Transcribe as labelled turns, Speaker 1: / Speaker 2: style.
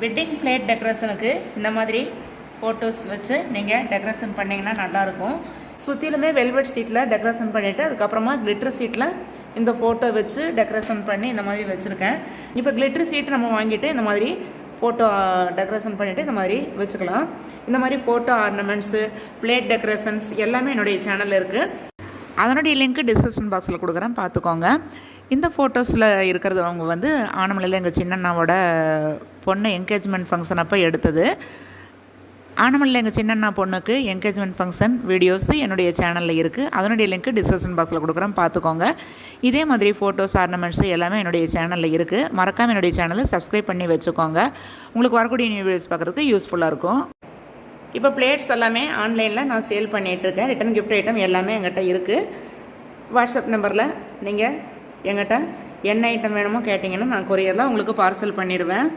Speaker 1: Wedding plate டெக்கரேஷனுக்கு இந்த மாதிரி photos வச்சு நீங்கள் டெக்கரேஷன் பண்ணிங்கன்னா நல்லாயிருக்கும். சுற்றிலுமே வெல்வெட் சீட்டில் டெக்கரேஷன் பண்ணிவிட்டு அதுக்கப்புறமா கிளிட்டர் சீட்டில் இந்த ஃபோட்டோ வச்சு டெக்கரேஷன் பண்ணி இந்த மாதிரி வச்சுருக்கேன். இப்போ கிளிட்டர் சீட் நம்ம வாங்கிட்டு இந்த மாதிரி ஃபோட்டோ டெக்கரேஷன் பண்ணிவிட்டு இந்த மாதிரி வச்சுக்கலாம். இந்த மாதிரி ஃபோட்டோ ஆர்னமெண்ட்ஸு, பிளேட் டெக்கரேஷன்ஸ் எல்லாமே என்னுடைய சேனலில் இருக்குது. அதனுடைய லிங்க் டிஸ்கிரிப்ஷன் பாக்ஸில் கொடுக்குறேன், பார்த்துக்கோங்க. இந்த ஃபோட்டோஸில் இருக்கிறது அவங்க வந்து ஆனமலையில் எங்கள் சின்னண்ணாவோட பொண்ணு என்கேஜ்மெண்ட் ஃபங்க்ஷன் அப்போ எடுத்தது. ஆனமலையில் எங்கள் சின்னண்ணா பொண்ணுக்கு என்கேஜ்மெண்ட் ஃபங்க்ஷன் வீடியோஸ் என்னுடைய சேனலில் இருக்குது. அதனுடைய லிங்க் டிஸ்கிரிப்ஷன் பாக்ஸில் கொடுக்குறேன், பார்த்துக்கோங்க. இதே மாதிரி ஃபோட்டோஸ் ஆர்னமெண்ட்ஸ் எல்லாமே என்னுடைய சேனலில் இருக்குது. மறக்காமல் என்னுடைய சேனலை சப்ஸ்கிரைப் பண்ணி வச்சுக்கோங்க. உங்களுக்கு வரக்கூடிய நியூ வீடியோஸ் பார்க்குறதுக்கு யூஸ்ஃபுல்லாக இருக்கும். இப்போ பிளேட்ஸ் எல்லாமே ஆன்லைனில் நான் சேல் பண்ணிகிட்ருக்கேன். ரிட்டன் கிஃப்ட் ஐட்டம் எல்லாமே எங்கிட்ட இருக்குது. வாட்ஸ்அப் நம்பரில் நீங்கள் எங்கிட்ட என்ன ஐட்டம் வேணுமோ கேட்டிங்கன்னா நான் கொரியரில் உங்களுக்கு பார்சல் பண்ணிடுவேன்.